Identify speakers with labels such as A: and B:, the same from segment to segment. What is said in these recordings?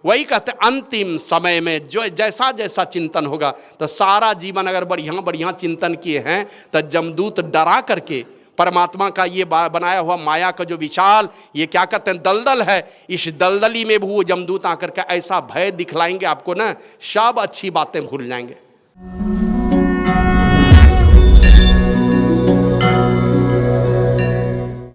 A: वही कहते हैं अंतिम समय में जो जैसा जैसा चिंतन होगा, तो सारा जीवन अगर बढ़िया बढ़िया चिंतन किए हैं तो जमदूत डरा करके परमात्मा का ये बनाया हुआ माया का जो विशाल ये क्या कहते हैं दलदल है, इस दलदली में भी वो जमदूत आकर के ऐसा भय दिखलाएंगे आपको ना, सब अच्छी बातें भूल जाएंगे।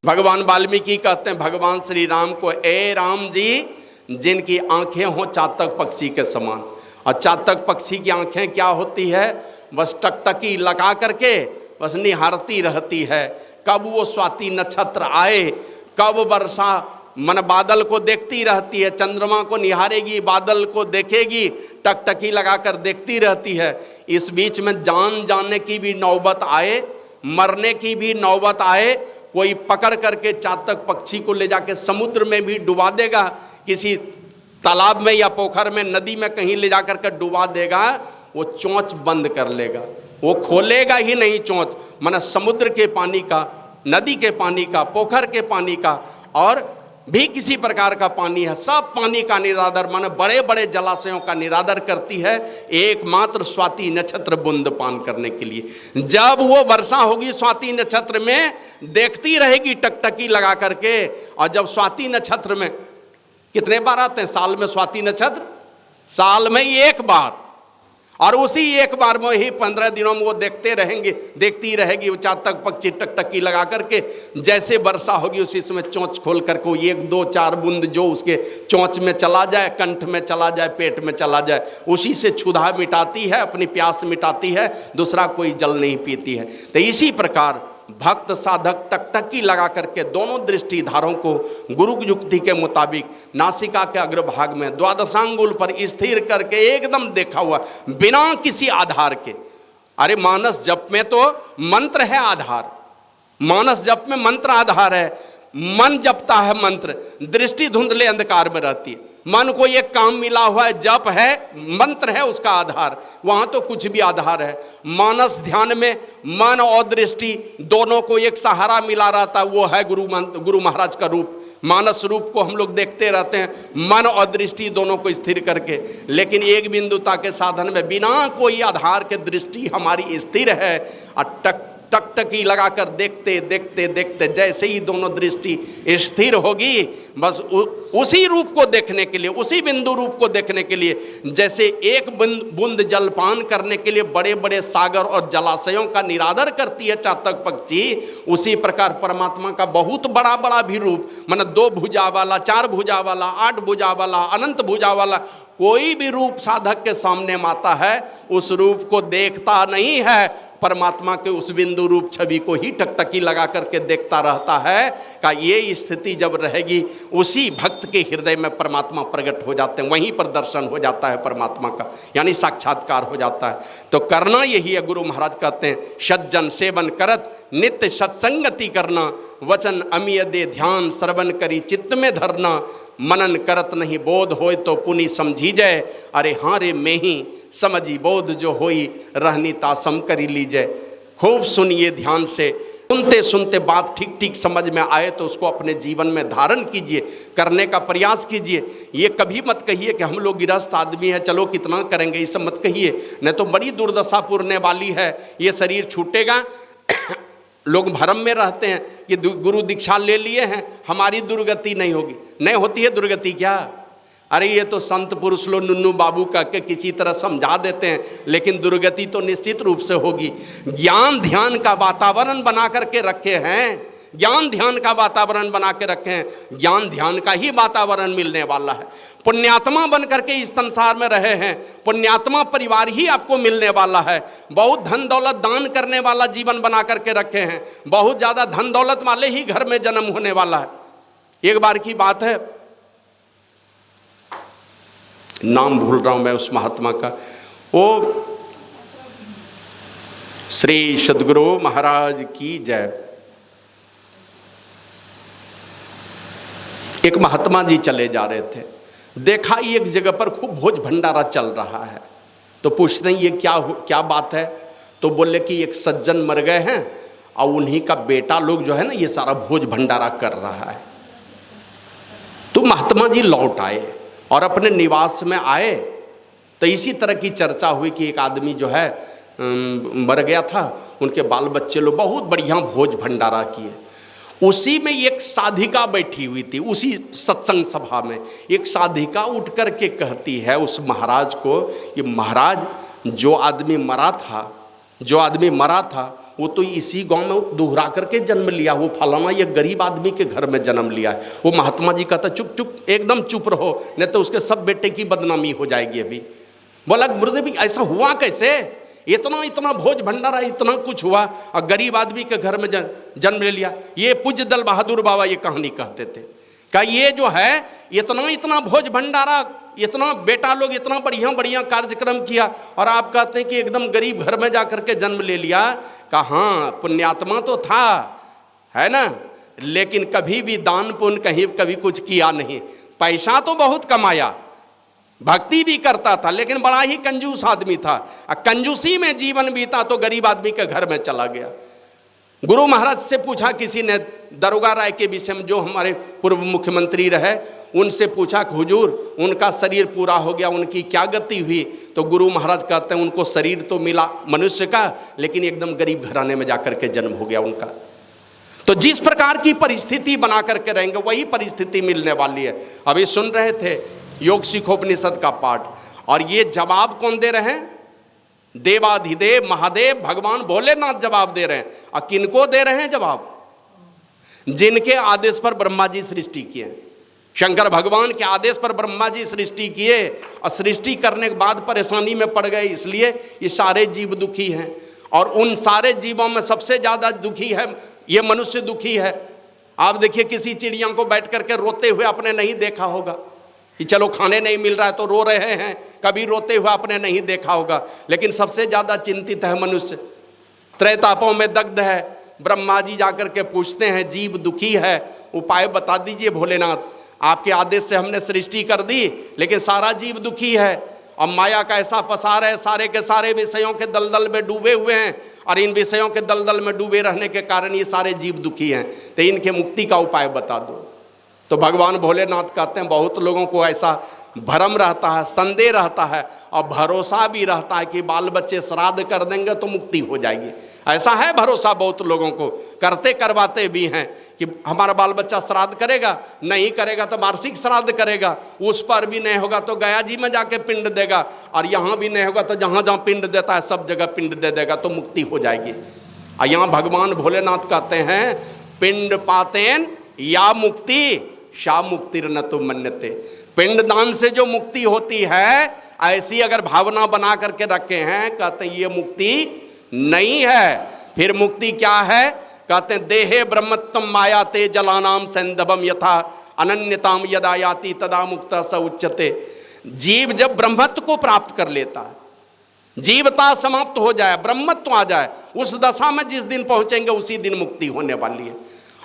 A: भगवान वाल्मीकि कहते हैं भगवान श्री राम को, ए राम जी, जिनकी आंखें हों चातक पक्षी के समान। और चातक पक्षी की आंखें क्या होती है, बस टकटकी लगा करके बस निहारती रहती है, कब वो स्वाति नक्षत्र आए, कब वर्षा मन बादल को देखती रहती है, चंद्रमा को निहारेगी, बादल को देखेगी, टकटकी लगाकर देखती रहती है। इस बीच में जान जाने की भी नौबत आए, मरने की भी नौबत आए, कोई पकड़ करके चातक पक्षी को ले जाके समुद्र में भी डुबा देगा, किसी तालाब में या पोखर में नदी में कहीं ले जाकर के डुबा देगा, वो चोंच बंद कर लेगा, वो खोलेगा ही नहीं चोंच। माना समुद्र के पानी का, नदी के पानी का, पोखर के पानी का और भी किसी प्रकार का पानी है, सब पानी का निरादर, माने बड़े बड़े जलाशयों का निरादर करती है एकमात्र स्वाति नक्षत्र बूंद पान करने के लिए। जब वो वर्षा होगी स्वाति नक्षत्र में, देखती रहेगी टकटकी लगा करके। और जब स्वाति नक्षत्र में कितने बार आते हैं साल में स्वाति नक्षत्र? साल में ही एक बार, और उसी एक बार में ही 15 दिनों में वो देखते रहेंगे, देखती रहेगी वो चातक पक्षी टकटकी लगा करके। जैसे वर्षा होगी उसी समय चोंच खोल करके वो 1 2 4 बूंद जो उसके चोंच में चला जाए, कंठ में चला जाए, पेट में चला जाए, उसी से क्षुधा मिटाती है, अपनी प्यास मिटाती है, दूसरा कोई जल नहीं पीती है। तो इसी प्रकार भक्त साधक टकटकी लगा करके दोनों दृष्टिधारों को गुरु युक्ति के मुताबिक नासिका के अग्रभाग में द्वादशांगुल पर स्थिर करके एकदम देखा हुआ, बिना किसी आधार के। अरे मानस जप में तो मंत्र है आधार, मानस जप में मंत्र आधार है, मन जपता है मंत्र, दृष्टि धुंधले अंधकार में रहती है। मन को एक काम मिला हुआ है, जप है, मंत्र है उसका आधार, वहां तो कुछ भी आधार है। मानस ध्यान में मन और दृष्टि दोनों को एक सहारा मिला रहता है, वो है गुरु महाराज का रूप। मानस रूप को हम लोग देखते रहते हैं, मन और दृष्टि दोनों को स्थिर करके। लेकिन एक बिंदुता के साधन में बिना कोई आधार के दृष्टि हमारी स्थिर है, और टकटकी लगाकर देखते देखते देखते जैसे ही दोनों दृष्टि स्थिर होगी, बस उसी रूप को देखने के लिए, उसी बिंदु रूप को देखने के लिए, जैसे एक बूंद जलपान करने के लिए बड़े बड़े सागर और जलाशयों का निरादर करती है चातक पक्षी, उसी प्रकार परमात्मा का बहुत बड़ा बड़ा भी रूप, माने 2 भुजा वाला, 4 भुजा वाला, 8 भुजा वाला, अनंत भुजा वाला कोई भी रूप साधक के सामने आता है, उस रूप को देखता नहीं है, परमात्मा के उस बिंदु रूप छवि को ही टकटकी लगा करके देखता रहता है। का ये स्थिति जब रहेगी, उसी भक्त के हृदय में परमात्मा प्रकट हो जाते हैं, वहीं पर दर्शन हो जाता है परमात्मा का, यानी साक्षात्कार हो जाता है। तो करना यही है, गुरु महाराज कहते हैं, सज्जन सेवन करत नित्य सत्संगति करना, वचन अमिय दे ध्यान श्रवण करी चित्त में धरना, मनन करत नहीं बोध होय तो पुनि समझी जाए, अरे हाँ रे में ही समझी बोध जो होई रहनी तासम करी लीजिए। खूब सुनिए ध्यान से, सुनते सुनते बात ठीक ठीक समझ में आए तो उसको अपने जीवन में धारण कीजिए, करने का प्रयास कीजिए। ये कभी मत कहिए कि हम लोग गृहस्थ आदमी हैं, चलो कितना करेंगे, ये सब मत कहिए, नहीं तो बड़ी दुर्दशा पुरने वाली है, ये शरीर छूटेगा। लोग भरम में रहते हैं कि गुरु दीक्षा ले लिए हैं, हमारी दुर्गति नहीं होगी। नहीं होती है दुर्गति क्या? अरे ये तो संत पुरुष लोग नुन्नू बाबू कह के किसी तरह समझा देते हैं, लेकिन दुर्गति तो निश्चित रूप से होगी। ज्ञान ध्यान का वातावरण बना करके रखे हैं, ज्ञान ध्यान का वातावरण बना के रखे हैं, ज्ञान ध्यान का ही वातावरण मिलने वाला है। पुण्यात्मा बन करके इस संसार में रहे हैं, पुण्यात्मा परिवार ही आपको मिलने वाला है। बहुत धन दौलत दान करने वाला जीवन बना करके रखे हैं, बहुत ज़्यादा धन दौलत वाले ही घर में जन्म होने वाला है। एक बार की बात है, नाम भूल रहा हूं मैं उस महात्मा का, वो श्री सद्गुरु महाराज की जय। एक महात्मा जी चले जा रहे थे, देखा एक जगह पर खूब भोज भंडारा चल रहा है, तो पूछते हैं ये क्या बात है? तो बोले कि एक सज्जन मर गए हैं और उन्हीं का बेटा लोग जो है ना ये सारा भोज भंडारा कर रहा है। तो महात्मा जी लौट आए और अपने निवास में आए तो इसी तरह की चर्चा हुई कि एक आदमी जो है मर गया था, उनके बाल बच्चे लोग बहुत बढ़िया भोज भंडारा किए। उसी में एक साधिका बैठी हुई थी, उसी सत्संग सभा में एक साधिका उठ कर के कहती है उस महाराज को, ये महाराज जो आदमी मरा था वो तो इसी गांव में दोहरा करके जन्म लिया, वो फलाना ये गरीब आदमी के घर में जन्म लिया है। वो महात्मा जी कहता चुप चुप एकदम चुप रहो, नहीं तो उसके सब बेटे की बदनामी हो जाएगी। अभी बोला गुरुदेव ऐसा हुआ कैसे, इतना भोज भंडारा इतना कुछ हुआ और गरीब आदमी के घर में जन्म ले लिया। ये पूज्य दल बहादुर बाबा ये कहानी कहते थे, क्या ये जो है इतना भोज भंडारा, इतना बेटा लोग इतना बढ़िया कार्यक्रम किया और आप कहते हैं कि एकदम गरीब घर में जा करके जन्म ले लिया। कहाँ पुण्यात्मा तो था, है ना, लेकिन कभी भी दान पुण्य कभी कुछ किया नहीं। पैसा तो बहुत कमाया, भक्ति भी करता था, लेकिन बड़ा ही कंजूस आदमी था। कंजूसी में जीवन बीता तो गरीब आदमी के घर में चला गया। गुरु महाराज से पूछा किसी ने, दरोगा राय के विषय में, जो हमारे पूर्व मुख्यमंत्री रहे, उनसे पूछा कि हुजूर उनका शरीर पूरा हो गया, उनकी क्या गति हुई? तो गुरु महाराज कहते हैं उनको शरीर तो मिला मनुष्य का, लेकिन एकदम गरीब घराने में जाकर के जन्म हो गया उनका। तो जिस प्रकार की परिस्थिति बना करके रहेंगे वही परिस्थिति मिलने वाली है। अभी सुन रहे थे योग सिखोपनिषद का पाठ, और ये जवाब कौन दे रहे हैं? देवाधिदेव महादेव भगवान भोलेनाथ जवाब दे रहे हैं। और किनको दे रहे हैं जवाब? जिनके आदेश पर ब्रह्मा जी सृष्टि किए, शंकर भगवान के आदेश पर ब्रह्मा जी सृष्टि किए, और सृष्टि करने के बाद परेशानी में पड़ गए, इसलिए ये सारे जीव दुखी हैं। और उन सारे जीवों में सबसे ज़्यादा दुखी है ये मनुष्य दुखी है। आप देखिए किसी चिड़िया को बैठ करके रोते हुए आपने नहीं देखा होगा कि चलो खाने नहीं मिल रहा है तो रो रहे हैं, कभी रोते हुए आपने नहीं देखा होगा। लेकिन सबसे ज़्यादा चिंतित है मनुष्य, त्रैतापों में दग्ध है। ब्रह्मा जी जाकर के पूछते हैं जीव दुखी है, उपाय बता दीजिए भोलेनाथ, आपके आदेश से हमने सृष्टि कर दी लेकिन सारा जीव दुखी है। और माया का ऐसा पसार है, सारे के सारे विषयों के दलदल में डूबे हुए हैं, और इन विषयों के दलदल में डूबे रहने के कारण ये सारे जीव दुखी हैं, तो इनके मुक्ति का उपाय बता दो। तो भगवान भोलेनाथ कहते हैं बहुत लोगों को ऐसा भ्रम रहता है, संदेह रहता है और भरोसा भी रहता है कि बाल बच्चे श्राद्ध कर देंगे तो मुक्ति हो जाएगी। ऐसा है भरोसा बहुत लोगों को, करते करवाते भी हैं कि हमारा बाल बच्चा श्राद्ध करेगा, नहीं करेगा तो वार्षिक श्राद्ध करेगा, उस पर भी नहीं होगा तो गया जी में जाके पिंड देगा, और यहाँ भी नहीं होगा तो जहाँ जहाँ पिंड देता है सब जगह पिंड दे देगा तो मुक्ति हो जाएगी। और यहाँ भगवान भोलेनाथ कहते हैं पिंड पातेन या मुक्ति शा मुक्तिर न तो मन्यते। पिंडदान से जो मुक्ति होती है ऐसी अगर भावना बना करके रखे हैं, कहते हैं ये मुक्ति नहीं है। फिर मुक्ति क्या है? कहते हैं देहे ब्रह्मत्वम मायाते जलानाम संदभम यथा अनन्यताम यदा याति तदा मुक्ता स उच्यते। जीव जब ब्रह्मत्व को प्राप्त कर लेता है, जीवता समाप्त हो जाए, ब्रह्मत्व आ जाए, उस दशा में जिस दिन पहुंचेंगे उसी दिन मुक्ति होने वाली है।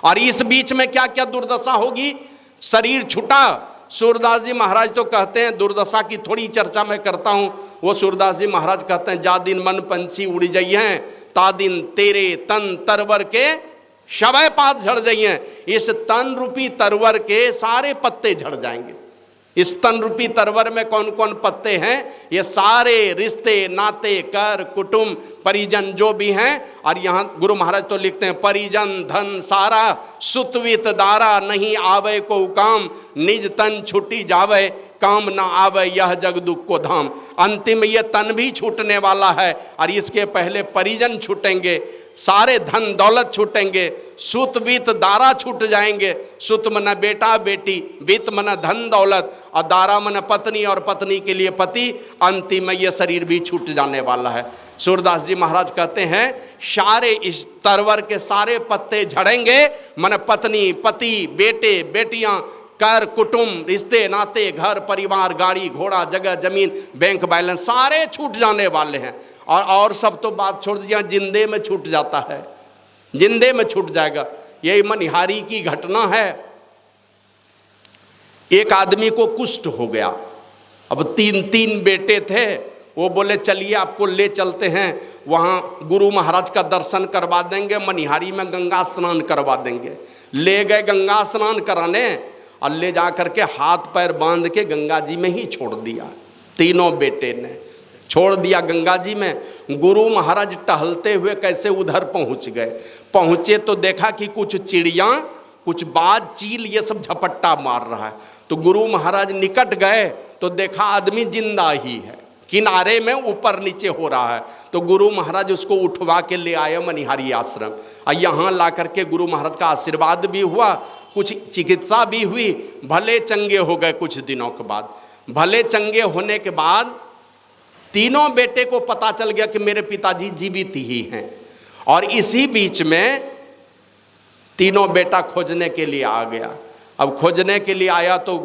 A: और इस बीच में क्या क्या दुर्दशा होगी? शरीर छूटा। सूरदास जी महाराज तो कहते हैं, दुर्दशा की थोड़ी चर्चा मैं करता हूँ, वो सूरदास जी महाराज कहते हैं जा दिन मन पंछी उड़ जाइए ता दिन तेरे तन तरवर के शवय पात झड़ जाइए। इस तन रूपी तरवर के सारे पत्ते झड़ जाएंगे। इस तन रूपी तरवर में कौन कौन पत्ते हैं? ये सारे रिश्ते नाते कर कुटुंब परिजन जो भी हैं। और यहाँ गुरु महाराज तो लिखते हैं परिजन धन सारा सुतवित दारा नहीं आवे को काम निज तन छुटी जावे काम ना आवे यह जग दुख को धाम। अंतिम ये तन भी छूटने वाला है और इसके पहले परिजन छूटेंगे, सारे धन दौलत छूटेंगे, सुत वित दारा छूट जाएंगे। सुत मना बेटा बेटी, वित मना धन दौलत, और दारा मना पत्नी और पत्नी के लिए पति। अंतिम में ये शरीर भी छूट जाने वाला है। सूरदास जी महाराज कहते हैं सारे इस तरवर के सारे पत्ते झड़ेंगे, मन पत्नी पति बेटे बेटियां कर कुटुंब रिश्ते नाते घर परिवार गाड़ी घोड़ा जगह जमीन बैंक बैलेंस सारे छूट जाने वाले हैं। और सब तो बात छोड़ दीजिए, जिंदे में छूट जाता है, जिंदे में छूट जाएगा। यही मनिहारी की घटना है। एक आदमी को कुष्ठ हो गया, अब तीन बेटे थे। वो बोले चलिए आपको ले चलते हैं, वहाँ गुरु महाराज का दर्शन करवा देंगे, मनिहारी में गंगा स्नान करवा देंगे। ले गए गंगा स्नान कराने, और ले जा करके हाथ पैर बांध के गंगा जी में ही छोड़ दिया। तीनों बेटे ने छोड़ दिया गंगा जी में। गुरु महाराज टहलते हुए कैसे उधर पहुंच गए। पहुंचे तो देखा कि कुछ चिड़िया, कुछ बाज, चील ये सब झपट्टा मार रहा है। तो गुरु महाराज निकट गए तो देखा आदमी जिंदा ही है, किनारे में ऊपर नीचे हो रहा है। तो गुरु महाराज उसको उठवा के ले आए मनिहारी आश्रम, और यहाँ ला करके गुरु महाराज का आशीर्वाद भी हुआ, कुछ चिकित्सा भी हुई, भले चंगे हो गए। कुछ दिनों के बाद भले चंगे होने के बाद तीनों बेटे को पता चल गया कि मेरे पिताजी जीवित ही हैं। और इसी बीच में तीनों बेटा खोजने के लिए आ गया। अब खोजने के लिए आया तो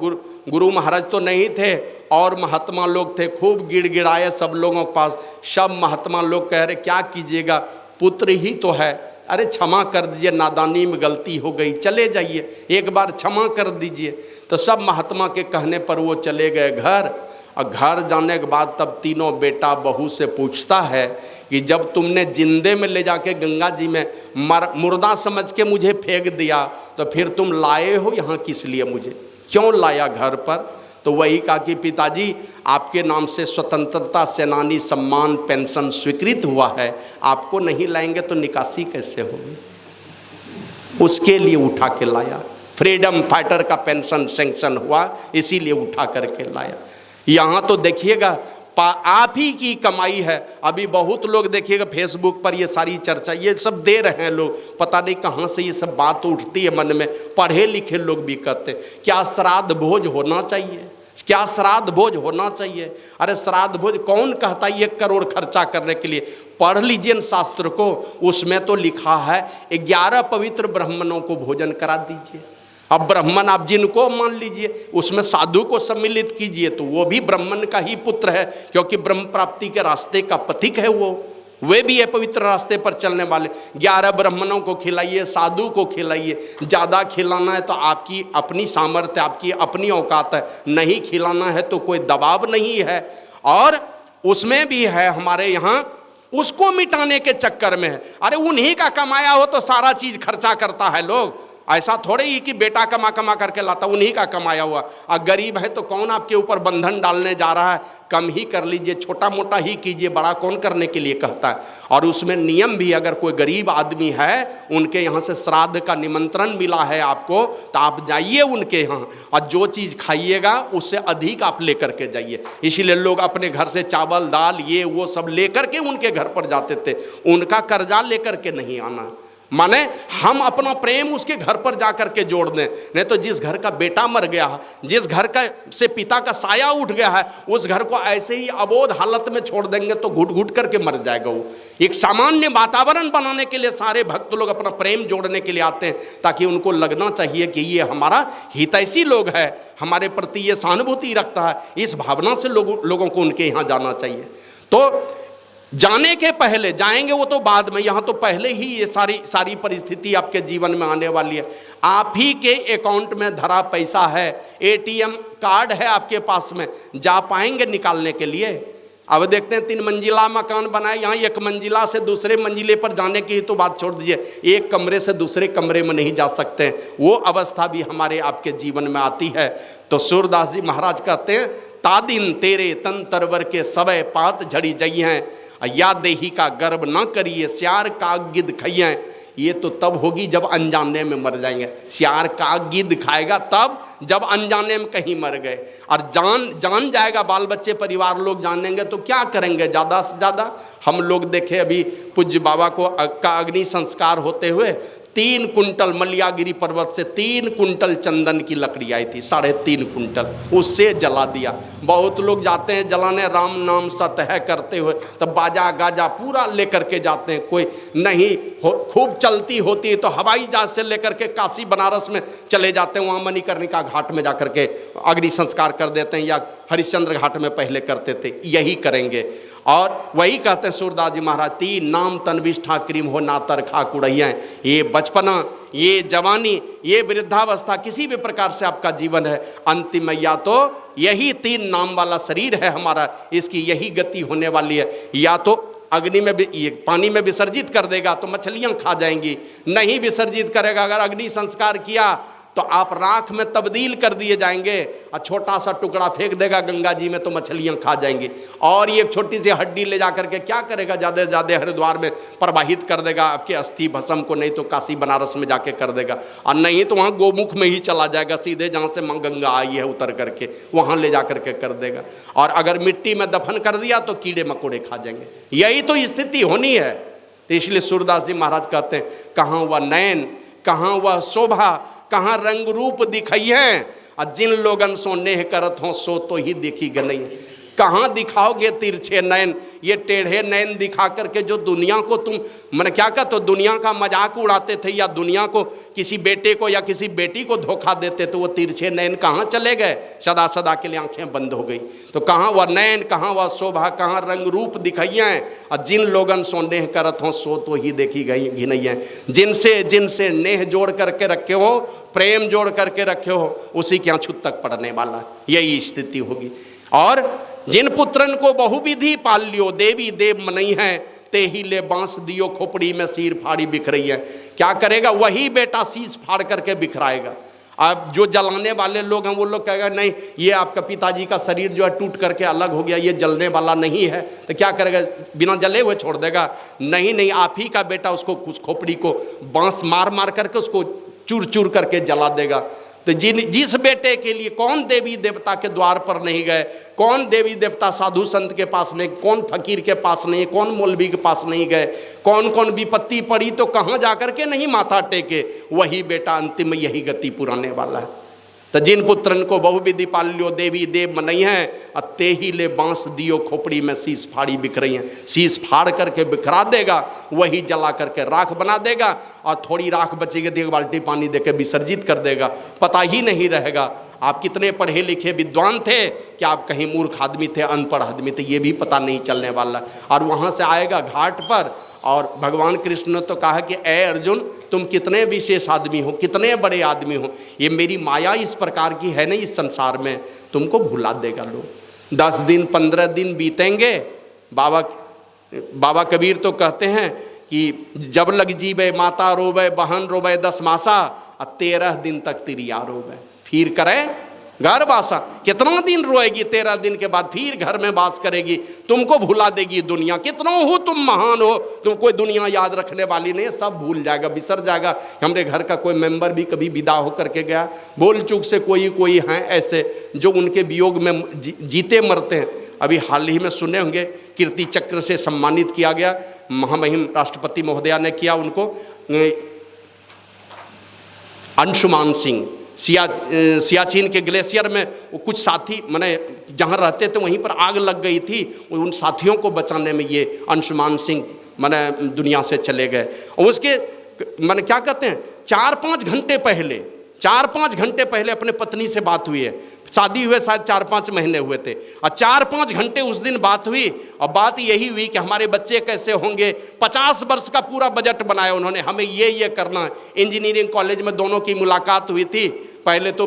A: गुरु महाराज तो नहीं थे, और महात्मा लोग थे, खूब गिड़गिड़ाए सब लोगों के पास। सब महात्मा लोग कह रहे क्या कीजिएगा, पुत्र ही तो है, अरे क्षमा कर दीजिए, नादानी में गलती हो गई, चले जाइए, एक बार क्षमा कर दीजिए। तो सब महात्मा के कहने पर वो चले गए घर। और घर जाने के बाद तब तीनों बेटा बहू से पूछता है कि जब तुमने जिंदे में ले जाके गंगा जी में मुर्दा समझ के मुझे फेंक दिया, तो फिर तुम लाए हो यहाँ किस लिए, मुझे क्यों लाया घर पर। तो वही कहा कि पिताजी आपके नाम से स्वतंत्रता सेनानी सम्मान पेंशन स्वीकृत हुआ है, आपको नहीं लाएंगे तो निकासी कैसे होगी, उसके लिए उठा के लाया। फ्रीडम फाइटर का पेंशन सेंक्शन हुआ, इसीलिए उठा करके लाया। यहाँ तो देखिएगा आप ही की कमाई है। अभी बहुत लोग देखिएगा फेसबुक पर ये सारी चर्चा ये सब दे रहे हैं लोग, पता नहीं कहाँ से ये सब बात उठती है मन में। पढ़े लिखे लोग भी कहते हैं क्या श्राद्ध भोज होना चाहिए, क्या श्राद्ध भोज होना चाहिए। अरे श्राद्ध भोज कौन कहता है 1 करोड़ खर्चा करने के लिए। पढ़ लीजिए शास्त्र को, उसमें तो लिखा है 11 पवित्र ब्राह्मणों को भोजन करा दीजिए। अब ब्राह्मण आप जिनको मान लीजिए, उसमें साधु को सम्मिलित कीजिए तो वो भी ब्राह्मण का ही पुत्र है, क्योंकि ब्रह्म प्राप्ति के रास्ते का पथिक है वो, वे भी है पवित्र रास्ते पर चलने वाले। 11 ब्राह्मणों को खिलाइए, साधु को खिलाइए। ज़्यादा खिलाना है तो आपकी अपनी सामर्थ्य, आपकी अपनी औकात है, नहीं खिलाना है तो कोई दबाव नहीं है। और उसमें भी है हमारे यहाँ, उसको मिटाने के चक्कर में है। अरे उन्हीं का कमाया हो तो सारा चीज़ खर्चा करता है लोग, ऐसा थोड़े ही कि बेटा कमा कमा करके लाता, उन्हीं का कमाया हुआ। और गरीब है तो कौन आपके ऊपर बंधन डालने जा रहा है, कम ही कर लीजिए, छोटा मोटा ही कीजिए, बड़ा कौन करने के लिए कहता है। और उसमें नियम भी, अगर कोई गरीब आदमी है उनके यहाँ से श्राद्ध का निमंत्रण मिला है आपको, तो आप जाइए उनके यहाँ, और जो चीज़ खाइएगा उससे अधिक आप लेकर के जाइए। इसीलिए लोग अपने घर से चावल दाल ये वो सब लेकर के उनके घर पर जाते थे, उनका कर्जा लेकर के नहीं आना। माने हम अपना प्रेम उसके घर पर जाकर के जोड़ दें। नहीं तो जिस घर का बेटा मर गया है, जिस घर का से पिता का साया उठ गया है, उस घर को ऐसे ही अबोध हालत में छोड़ देंगे तो घुट घुट करके मर जाएगा वो। एक सामान्य वातावरण बनाने के लिए सारे भक्त लोग अपना प्रेम जोड़ने के लिए आते हैं, ताकि उनको लगना चाहिए कि ये हमारा हितैषी लोग है, हमारे प्रति ये सहानुभूति रखता है। इस भावना से लोगों को उनके यहाँ जाना चाहिए। तो जाने के पहले, जाएंगे वो तो बाद में, यहाँ तो पहले ही ये सारी परिस्थिति आपके जीवन में आने वाली है। आप ही के अकाउंट में धरा पैसा है, एटीएम कार्ड है आपके पास में, जा पाएंगे निकालने के लिए। अब देखते हैं 3 मंजिला मकान बनाए, यहाँ 1 मंजिला से दूसरे मंजिले पर जाने की तो बात छोड़ दीजिए, एक कमरे से दूसरे कमरे में नहीं जा सकते हैं। वो अवस्था भी हमारे आपके जीवन में आती है। तो सूरदास जी महाराज कहते हैं तादिन तेरे तन तरवर के सबे पात झड़ी जई हैं, या देही का गर्व न करिए, श्यार का गिद्ध खाइए। ये तो तब होगी जब अनजाने में मर जाएंगे। श्यार का गिद्ध खाएगा तब जब अनजाने में कहीं मर गए। और जान जाएगा, बाल बच्चे परिवार लोग जानेंगे तो क्या करेंगे। ज़्यादा से ज़्यादा हम लोग देखे अभी पूज्य बाबा का अग्नि संस्कार होते हुए 3 कुंटल मलियागिरी पर्वत से 3 कुंटल चंदन की लकड़ी आई थी, 3.5 कुंटल, उससे जला दिया। बहुत लोग जाते हैं जलाने राम नाम सतह करते हुए, तब बाजा गाजा पूरा लेकर के जाते हैं। कोई नहीं खूब चलती होती है तो हवाई जहाज से लेकर के काशी बनारस में चले जाते हैं, वहाँ मणिकर्णिका घाट में जाकर के अग्नि संस्कार कर देते हैं, या हरिश्चंद्र घाट में पहले करते थे, यही करेंगे। और वही कहते हैं सूरदास जी महाराज 3 नाम तनविष्ठा क्रीम हो नातर खा कुड़ैया। ये बचपना, ये जवानी, ये वृद्धावस्था, किसी भी प्रकार से आपका जीवन है, अंतिम में या तो यही 3 नाम वाला शरीर है हमारा, इसकी यही गति होने वाली है। या तो अग्नि में ये पानी में विसर्जित कर देगा तो मछलियाँ खा जाएंगी, नहीं विसर्जित करेगा, अगर अग्नि संस्कार किया तो आप राख में तब्दील कर दिए जाएंगे और छोटा सा टुकड़ा फेंक देगा गंगा जी में तो मछलियां खा जाएंगी। और ये छोटी सी हड्डी ले जा करके क्या करेगा, ज़्यादा से ज़्यादा हरिद्वार में प्रवाहित कर देगा आपके अस्थि भस्म को, नहीं तो काशी बनारस में जाके कर देगा, और नहीं तो वहाँ गोमुख में ही चला जाएगा सीधे, जहाँ से माँ गंगा आई है उतर करके वहाँ ले जा करके कर देगा। और अगर मिट्टी में दफन कर दिया तो कीड़े मकोड़े खा जाएंगे। यही तो स्थिति होनी है। तो इसलिए सूरदास जी महाराज कहते हैं, कहाँ वह नयन, कहाँ वह शोभा, कहाँ रंग रूप दिखाइए, और जिन लोगन सो नेह करत हो सो तो ही देखी गनई। कहाँ दिखाओगे तिरछे नयन, ये टेढ़े नयन दिखा करके जो दुनिया को तुम मैंने क्या कहते, तो दुनिया का मजाक उड़ाते थे, या दुनिया को किसी बेटे को या किसी बेटी को धोखा देते, तो वो तिरछे नयन कहाँ चले गए, सदा सदा के लिए आंखें बंद हो गई। तो कहाँ वह नयन, कहाँ वह शोभा, कहाँ रंग रूप दिखाइए, और जिन लोगन सो नेह करत हो सो तो ही देखी गई घिनैया। जिनसे जिनसे नेह जोड़ करके रखे हो, प्रेम जोड़ करके रखे हो, उसी के यहाँ छुतक पड़ने वाला, यही स्थिति होगी। और जिन पुत्रन को बहुविधि पाल लियो, देवी देव मनई है, ते ही ले बांस दियो खोपड़ी में सिर फाड़ी बिखरई है। क्या करेगा, वही बेटा शीश फाड़ करके बिखराएगा। अब जो जलाने वाले लोग हैं वो लोग कहेगा नहीं ये आपका पिताजी का शरीर जो है टूट करके अलग हो गया, ये जलने वाला नहीं है, तो क्या करेगा, बिना जले हुए छोड़ देगा। नहीं नहीं, आप ही का बेटा उसको उस खोपड़ी को बांस मार मार करके उसको चूर चूर करके जला देगा। तो जिस बेटे के लिए कौन देवी देवता के द्वार पर नहीं गए, कौन देवी देवता साधु संत के पास नहीं, कौन फकीर के पास नहीं, कौन मौलवी के पास नहीं गए, कौन कौन विपत्ति पड़ी तो कहाँ जा कर के नहीं माथा टेके, वही बेटा अंतिम में यही गति पुराने वाला है। तो जिन पुत्रन को बहुविधि पाल लियो, देवी देव मनई है, ते ही ले बांस दियो खोपड़ी में शीश फाड़ी बिखरई है। शीश फाड़ करके बिखरा देगा, वही जला करके राख बना देगा, और थोड़ी राख बचेगी तो एक बाल्टी पानी देकर विसर्जित कर देगा, पता ही नहीं रहेगा आप कितने पढ़े लिखे विद्वान थे कि आप कहीं मूर्ख आदमी थे, अनपढ़ आदमी थे, ये भी पता नहीं चलने वाला। और वहाँ से आएगा घाट पर, और भगवान कृष्ण ने तो कहा कि ए अर्जुन तुम कितने विशेष आदमी हो, कितने बड़े आदमी हो, ये मेरी माया इस प्रकार की है नहीं इस संसार में, तुमको भुला देगा लोग। 10 दिन 15 दिन बीतेंगे, बाबा कबीर तो कहते हैं कि जब लग जीवे माता रोवे, बहन रोवे 10 मासा, और 13 दिन तक तिरिया रोवे, फिर करे घर वासा। कितना दिन रोएगी, 13 दिन के बाद फिर घर में वास करेगी, तुमको भुला देगी दुनिया। कितना हो तुम महान हो, तुम कोई दुनिया याद रखने वाली नहीं, सब भूल जाएगा, बिसर जाएगा। हमारे घर का कोई मेंबर भी कभी विदा होकर के गया, बोल चूक से कोई हैं ऐसे जो उनके वियोग में जीते मरते हैं। अभी हाल ही में सुने होंगे कीर्ति चक्र से सम्मानित किया गया, महामहिम राष्ट्रपति महोदया ने किया उनको, अंशुमान सिंह। सियाचिन के ग्लेशियर में वो कुछ साथी मैंने जहाँ रहते थे वहीं पर आग लग गई थी, उन साथियों को बचाने में ये अंशुमान सिंह मैंने दुनिया से चले गए। और उसके मैंने क्या कहते हैं 4-5 घंटे पहले अपने पत्नी से बात हुई है, शादी हुए शायद 4-5 महीने हुए थे, और 4-5 घंटे उस दिन बात हुई, और बात यही हुई कि हमारे बच्चे कैसे होंगे। 50 वर्ष का पूरा बजट बनाया उन्होंने, हमें ये करना है। इंजीनियरिंग कॉलेज में दोनों की मुलाकात हुई थी, पहले तो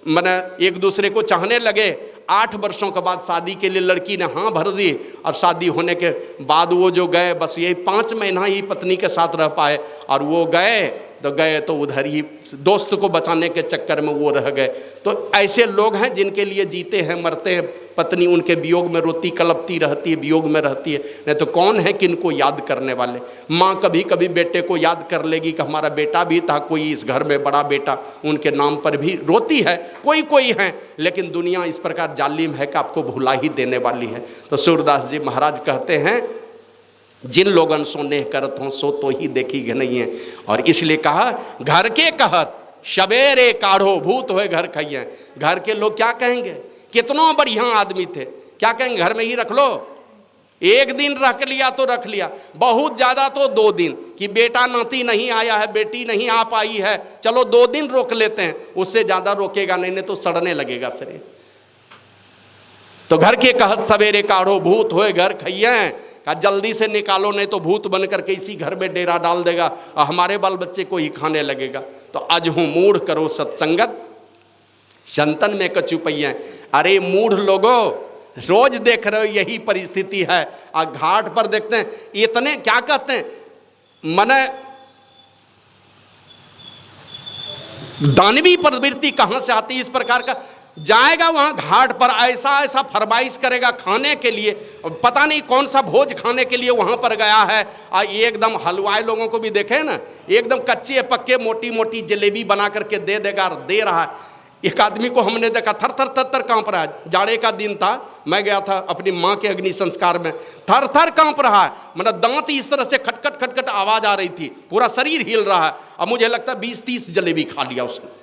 A: मैंने एक दूसरे को चाहने लगे, 8 वर्षों के बाद शादी के लिए लड़की ने हाँ भर दी, और शादी होने के बाद वो जो गए बस यही 5 महीना ही पत्नी के साथ रह पाए, और वो गए तो उधर ही दोस्त को बचाने के चक्कर में वो रह गए। तो ऐसे लोग हैं जिनके लिए जीते हैं मरते हैं, पत्नी उनके वियोग में रोती कलपती रहती है, वियोग में रहती है, नहीं तो कौन है किनको याद करने वाले। माँ कभी कभी बेटे को याद कर लेगी कि हमारा बेटा भी था, कोई इस घर में बड़ा बेटा, उनके नाम पर भी रोती है, कोई है, लेकिन दुनिया इस प्रकार जालिम है कि आपको भुला ही देने वाली है। तो सूरदास जी महाराज कहते हैं जिन लोगन सो नेह करत हों सो तो ही देखी नहीं है। और इसलिए कहा घर के कहत सवेरे काढ़ो भूत होए घर खाइए। घर के लोग क्या कहेंगे, कितना बढ़िया आदमी थे, क्या कहेंगे घर में ही रख लो, 1 दिन रख लिया तो रख लिया, बहुत ज़्यादा तो 2 दिन, कि बेटा नाती नहीं आया है, बेटी नहीं आ पाई है, चलो 2 दिन रोक लेते हैं, उससे ज़्यादा रोकेगा नहीं तो सड़ने लगेगा शरीर। तो घर के कहत सवेरे काढ़ो भूत होए घर खाइए, का जल्दी से निकालो नहीं तो भूत बन करके इसी घर में डेरा डाल देगा और हमारे बाल बच्चे को ही खाने लगेगा। तो आज हूँ मूढ़ करो सत्संगत संतन में कछुपैया। अरे मूढ़ लोगो, रोज देख रहे हो यही परिस्थिति है। आ घाट पर देखते हैं इतने क्या कहते हैं, मने दानवी प्रवृत्ति कहाँ से आती है? इस प्रकार का जाएगा वहाँ घाट पर, ऐसा ऐसा फरमाइश करेगा खाने के लिए, पता नहीं कौन सा भोज खाने के लिए वहाँ पर गया है। एकदम हलवाई लोगों को भी देखे ना, एकदम कच्चे पक्के मोटी मोटी जलेबी बना करके दे देगा और दे रहा है। एक आदमी को हमने देखा थर थर थर थर काँप रहा है। जाड़े का दिन था, मैं गया था अपनी माँ के अग्नि संस्कार में, थर थर काँप रहा है, मतलब दांत इस तरह से खटखट खटखट आवाज आ रही थी, पूरा शरीर हिल रहा है। अब मुझे लगता है 20-30 जलेबी खा लिया उसने।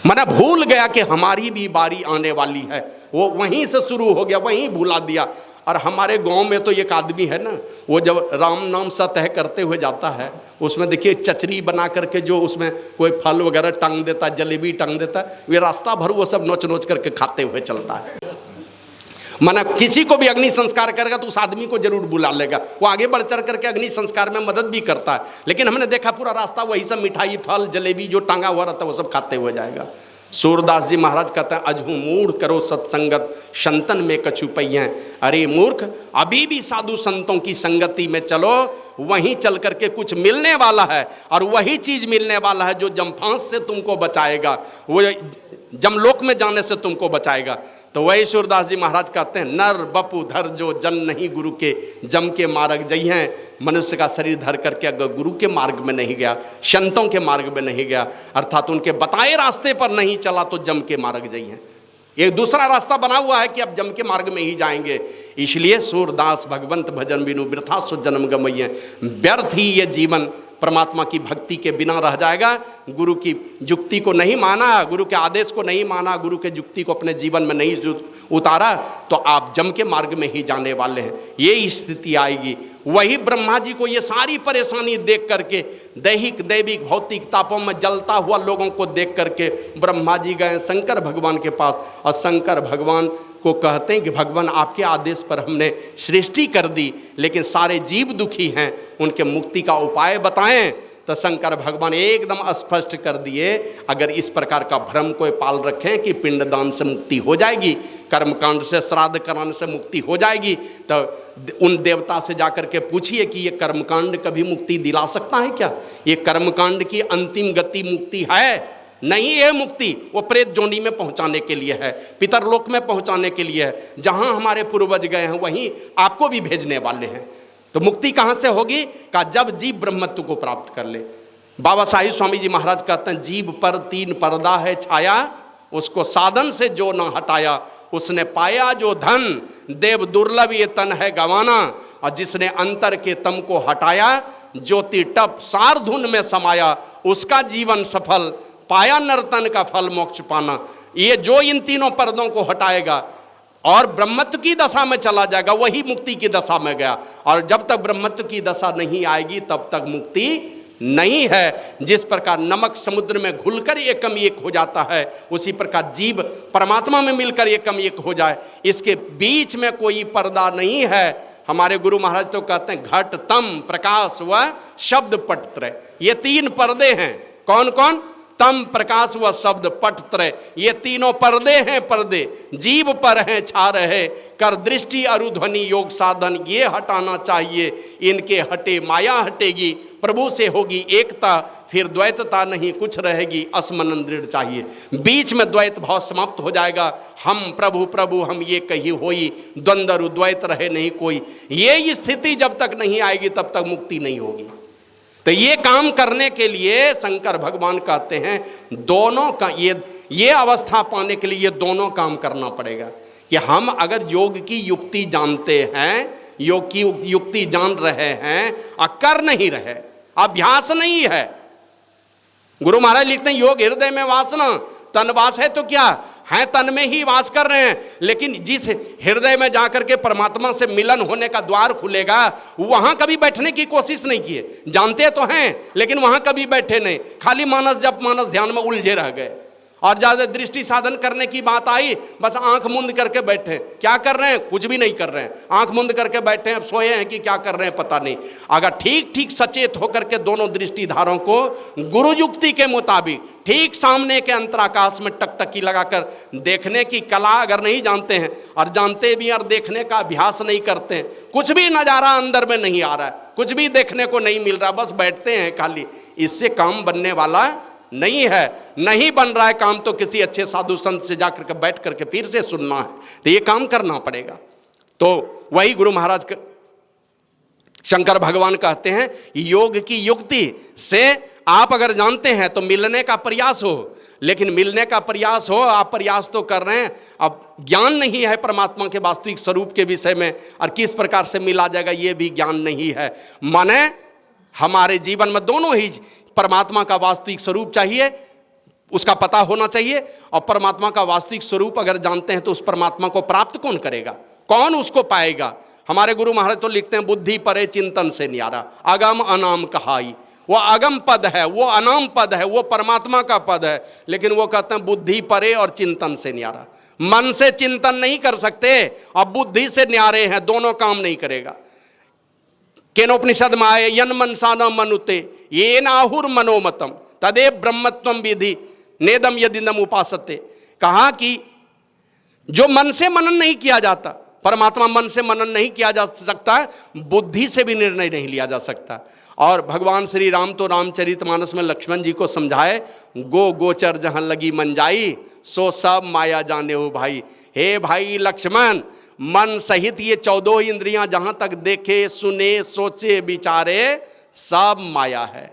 A: मैंने भूल गया कि हमारी भी बारी आने वाली है। वो वहीं से शुरू हो गया, वहीं भुला दिया। और हमारे गांव में तो एक आदमी है ना, वो जब राम नाम सतह करते हुए जाता है, उसमें देखिए चचरी बना करके जो उसमें कोई फल वगैरह टांग देता, जलेबी टांग देता, वे रास्ता भर वो सब नोच नोच करके खाते हुए चलता है। माना किसी को भी अग्नि संस्कार करेगा तो उस आदमी को जरूर बुला लेगा, वो आगे बढ़ चढ़ करके अग्नि संस्कार में मदद भी करता है। लेकिन हमने देखा पूरा रास्ता वही सब मिठाई फल जलेबी जो टांगा हुआ रहता है वो सब खाते हुए जाएगा। सूरदास जी महाराज कहते हैं, अजहू मूढ़ करो सत्संगत संतन में कछु पहिए। अरे मूर्ख, अभी भी साधु संतों की संगति में चलो, वहीं चल करके कुछ मिलने वाला है, और वही चीज मिलने वाला है जो जमफांस से तुमको बचाएगा, वो जमलोक में जाने से तुमको बचाएगा। तो वही सूरदास जी महाराज कहते हैं, नर बपु धर जो जन नहीं गुरु के, जम के मार्ग जई हैं। मनुष्य का शरीर धर करके अगर गुरु के मार्ग में नहीं गया, संतों के मार्ग में नहीं गया, अर्थात उनके बताए रास्ते पर नहीं चला, तो जम के मार्ग जई हैं। एक दूसरा रास्ता बना हुआ है कि अब जम के मार्ग में ही जाएंगे। इसलिए सूरदास भगवंत भजन बिनु वृथा सो जन्म गमइए। व्यर्थ ही ये जीवन परमात्मा की भक्ति के बिना रह जाएगा। गुरु की युक्ति को नहीं माना, गुरु के आदेश को नहीं माना, गुरु के युक्ति को अपने जीवन में नहीं उतारा, तो आप जम के मार्ग में ही जाने वाले हैं। ये स्थिति आएगी। वही ब्रह्मा जी को ये सारी परेशानी देख करके, दैहिक दैविक भौतिक तापों में जलता हुआ लोगों को देख करके ब्रह्मा जी गए शंकर भगवान के पास, और शंकर भगवान को कहते हैं कि भगवान आपके आदेश पर हमने सृष्टि कर दी, लेकिन सारे जीव दुखी हैं, उनके मुक्ति का उपाय बताएं। तो शंकर भगवान एकदम स्पष्ट कर दिए, अगर इस प्रकार का भ्रम कोई पाल रखें कि पिंडदान से मुक्ति हो जाएगी, कर्मकांड से श्राद्ध कराने से मुक्ति हो जाएगी, तो उन देवता से जाकर के पूछिए कि ये कर्मकांड कभी मुक्ति दिला सकता है क्या? ये कर्मकांड की अंतिम गति मुक्ति है? नहीं, है मुक्ति वो प्रेत जोनी में पहुंचाने के लिए है, पितरलोक में पहुंचाने के लिए है। जहां हमारे पूर्वज गए हैं वहीं आपको भी भेजने वाले हैं। तो मुक्ति कहां से होगी? का जब जीव ब्रह्मत्व को प्राप्त कर ले। बाबा साहिब स्वामी जी महाराज कहते हैं, जीव पर 3 पर्दा है छाया, उसको साधन से जो न हटाया, उसने पाया जो धन, देव दुर्लभ ये तन है गवाना। और जिसने अंतर के तम को हटाया, ज्योति टप सार धुन में समाया, उसका जीवन सफल, पाया नर्तन का फल मोक्ष पाना। ये जो इन तीनों पर्दों को हटाएगा और ब्रह्मत्व की दशा में चला जाएगा, वही मुक्ति की दशा में गया। और जब तक ब्रह्मत्व की दशा नहीं आएगी तब तक मुक्ति नहीं है। जिस प्रकार नमक समुद्र में घुलकर एकम एक हो जाता है, उसी प्रकार जीव परमात्मा में मिलकर एकम एक हो जाए, इसके बीच में कोई पर्दा नहीं है। हमारे गुरु महाराज तो कहते हैं, घट तम प्रकाश व शब्द पटत्रय, ये 3 पर्दे हैं। कौन कौन? तम प्रकाश व शब्द पटत्रय, ये तीनों पर्दे हैं। पर्दे जीव पर हैं छा रहे, कर दृष्टि अरुध्वनि योग साधन ये हटाना चाहिए। इनके हटे माया हटेगी, प्रभु से होगी एकता, फिर द्वैतता नहीं कुछ रहेगी, असमनन दृढ़ चाहिए। बीच में द्वैत भाव समाप्त हो जाएगा। हम प्रभु प्रभु हम ये कही होई, द्वंद्व द्वैत रहे नहीं कोई। ये स्थिति जब तक नहीं आएगी तब तक मुक्ति नहीं होगी। तो ये काम करने के लिए शंकर भगवान कहते हैं, दोनों का ये अवस्था पाने के लिए ये दोनों काम करना पड़ेगा। कि हम अगर योग की युक्ति जानते हैं, योग की युक्ति जान रहे हैं और कर नहीं रहे, अभ्यास नहीं है। गुरु महाराज लिखते हैं, योग हृदय में वासना, तन वास है तो क्या है, तन में ही वास कर रहे हैं। लेकिन जिस हृदय में जाकर के परमात्मा से मिलन होने का द्वार खुलेगा, वहां कभी बैठने की कोशिश नहीं किए। जानते तो हैं लेकिन वहां कभी बैठे नहीं, खाली मानस जप मानस ध्यान में उलझे रह गए। और ज़्यादा दृष्टि साधन करने की बात आई, बस आंख मूंद करके बैठे। क्या कर रहे हैं? कुछ भी नहीं कर रहे हैं, आंख मूंद करके बैठे हैं। अब सोए हैं कि क्या कर रहे हैं पता नहीं। अगर ठीक ठीक सचेत होकर के दोनों दृष्टिधारों को गुरु युक्ति के मुताबिक ठीक सामने के अंतराकाश में टकटकी लगाकर देखने की कला अगर नहीं जानते हैं, और जानते भी और देखने का अभ्यास नहीं करते हैं, कुछ भी नज़ारा अंदर में नहीं आ रहा है, कुछ भी देखने को नहीं मिल रहा, बस बैठते हैं खाली। इससे काम बनने वाला नहीं है। नहीं बन रहा है काम तो किसी अच्छे साधु संत से जाकर के बैठ करके फिर से सुनना है, तो ये काम करना पड़ेगा। तो वही गुरु महाराज शंकर भगवान कहते हैं, योग की युक्ति से आप अगर जानते हैं तो मिलने का प्रयास हो, लेकिन मिलने का प्रयास हो, आप प्रयास तो कर रहे हैं, अब ज्ञान नहीं है परमात्मा के वास्तविक स्वरूप के विषय में, और किस प्रकार से मिला जाएगा ये भी ज्ञान नहीं है। माने हमारे जीवन में दोनों ही परमात्मा का वास्तविक स्वरूप चाहिए, उसका पता होना चाहिए, और परमात्मा का वास्तविक स्वरूप अगर जानते हैं तो उस परमात्मा को प्राप्त कौन करेगा, कौन उसको पाएगा। हमारे गुरु महाराज तो लिखते हैं, बुद्धि परे चिंतन से न्यारा, अगम अनाम कहाई। वो अगम पद है, वो अनाम पद है, वो परमात्मा का पद है, लेकिन वो कहते हैं बुद्धि परे और चिंतन से न्यारा। मन से चिंतन नहीं कर सकते, अब बुद्धि से न्यारे हैं, दोनों काम नहीं करेगा। केनोपनिषद में आए, यन मनसा न मनुते ये नाहुर मनोमतम तदेव ब्रह्मत्वम विधि नेदम यदिदम उपासते। कहा कि जो मन से मनन नहीं किया जाता, परमात्मा मन से मनन नहीं किया जा सकता है, बुद्धि से भी निर्णय नहीं लिया जा सकता। और भगवान श्री राम तो रामचरितमानस में लक्ष्मण जी को समझाए, गो गोचर जहां लगी मन जाई सो सब माया जाने हो भाई। हे भाई लक्ष्मण, मन सहित ये 14 इंद्रियां जहां तक देखे सुने सोचे विचारे सब माया है।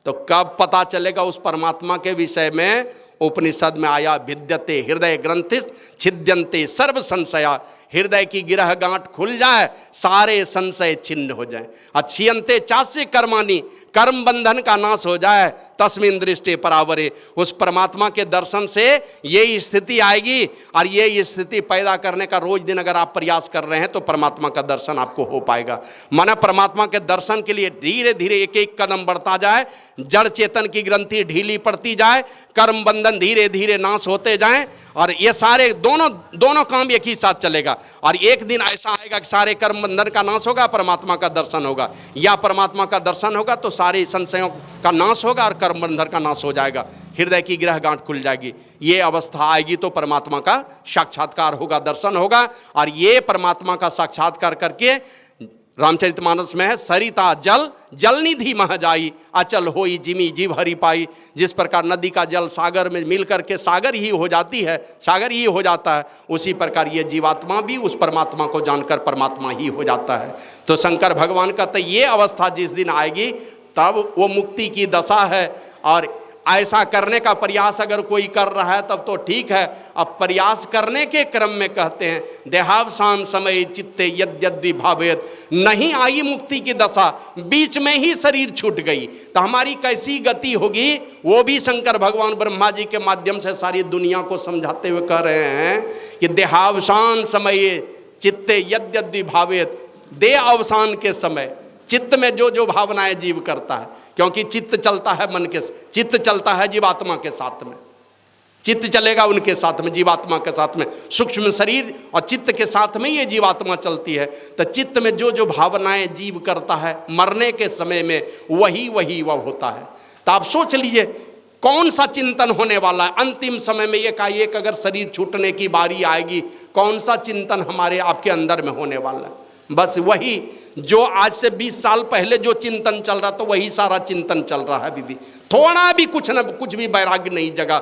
A: तो कब पता चलेगा उस परमात्मा के विषय में? उपनिषद में आया, विद्यते हृदय ग्रंथि छिद्यन्ते सर्व संशया। हृदय की गिरह गांठ खुल जाए, सारे संशय छिन्न हो जाए। अच्छियंते चास्य कर्माणि, कर्म बंधन का नाश हो जाए, तस्मिन दृष्टि परावरे। उस परमात्मा के दर्शन से ये स्थिति आएगी, और ये स्थिति पैदा करने का रोज दिन अगर आप प्रयास कर रहे हैं तो परमात्मा का दर्शन आपको हो पाएगा। माना परमात्मा के दर्शन के लिए धीरे धीरे एक एक कदम बढ़ता जाए, जड़ चेतन की ग्रंथि ढीली पड़ती जाए, कर्म बंधन धीरे धीरे नाश होते जाएं, और ये सारे दोनों काम एक ही साथ चलेगा। और एक दिन ऐसा आएगा कि सारे कर्म बंधन का नाश होगा, परमात्मा का दर्शन होगा, या परमात्मा का दर्शन होगा तो सारे संशयों का नाश होगा और कर्म बंधन का नाश हो जाएगा, हृदय की गिरह गांठ खुल जाएगी। ये अवस्था आएगी तो परमात्मा का साक्षात्कार होगा, दर्शन होगा। और ये परमात्मा का साक्षात्कार करके रामचरितमानस में है, सरिता जल जल निधि मह जाई, अचल होई जिमी जीव हरि पाई। जिस प्रकार नदी का जल सागर में मिल करके सागर ही हो जाती है, सागर ही हो जाता है, उसी प्रकार ये जीवात्मा भी उस परमात्मा को जानकर परमात्मा ही हो जाता है। तो शंकर भगवान कहते ये अवस्था जिस दिन आएगी तब वो मुक्ति की दशा है। और ऐसा करने का प्रयास अगर कोई कर रहा है तब तो ठीक है। अब प्रयास करने के क्रम में कहते हैं, देहावसान समय चित्ते यद्यद्वि भावेत। नहीं आई मुक्ति की दशा, बीच में ही शरीर छूट गई, तो हमारी कैसी गति होगी? वो भी शंकर भगवान ब्रह्मा जी के माध्यम से सारी दुनिया को समझाते हुए कह रहे हैं कि देहावसान समय चित्ते यद्यद्वि भावेत। दे अवसान के समय चित्त में जो जो भावनाएं जीव करता है, क्योंकि चित्त चलता है मन के, चित्त चलता है जीवात्मा के साथ में, चित्त चलेगा उनके साथ में, जीवात्मा के साथ में। सूक्ष्म शरीर और चित्त के साथ में ये जीवात्मा चलती है। तो चित्त में जो जो भावनाएं जीव करता है, मरने के समय में वही वह होता है। तो आप सोच लीजिए कौन सा चिंतन होने वाला है अंतिम समय में। एकाएक अगर शरीर छूटने की बारी आएगी, कौन सा चिंतन हमारे आपके अंदर में होने वाला है? बस वही जो आज से 20 साल पहले जो चिंतन चल रहा था वही सारा चिंतन चल रहा है। अभी थोड़ा भी कुछ भी वैराग्य नहीं जगा,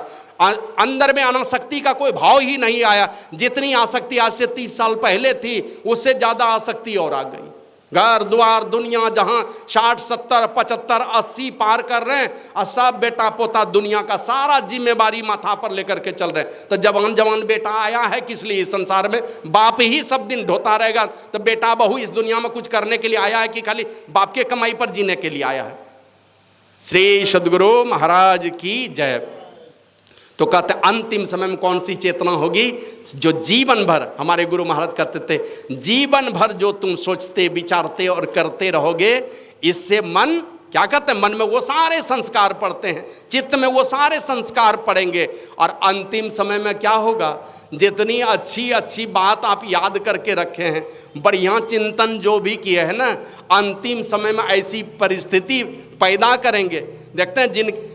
A: अंदर में अनासक्ति का कोई भाव ही नहीं आया। जितनी आसक्ति आज से 30 साल पहले थी उससे ज़्यादा आसक्ति और आ गई। घर द्वार दुनिया जहाँ 60 70 75 80 पार कर रहे हैं, और सब बेटा पोता दुनिया का सारा जिम्मेवारी माथा पर लेकर के चल रहे हैं। तो जवान बेटा आया है किस लिए इस संसार में? बाप ही सब दिन ढोता रहेगा। तो बेटा बहू इस दुनिया में कुछ करने के लिए आया है कि खाली बाप के कमाई पर जीने के लिए आया है? श्री सद्गुरु महाराज की जय। तो कहते अंतिम समय में कौन सी चेतना होगी? जो जीवन भर, हमारे गुरु महाराज कहते थे, जीवन भर जो तुम सोचते विचारते और करते रहोगे, इससे मन क्या कहते हैं, मन में वो सारे संस्कार पड़ते हैं, चित्त में वो सारे संस्कार पड़ेंगे। और अंतिम समय में क्या होगा? जितनी अच्छी बात आप याद करके रखे हैं, बढ़िया चिंतन जो भी किए हैं ना, अंतिम समय में ऐसी परिस्थिति पैदा करेंगे। देखते हैं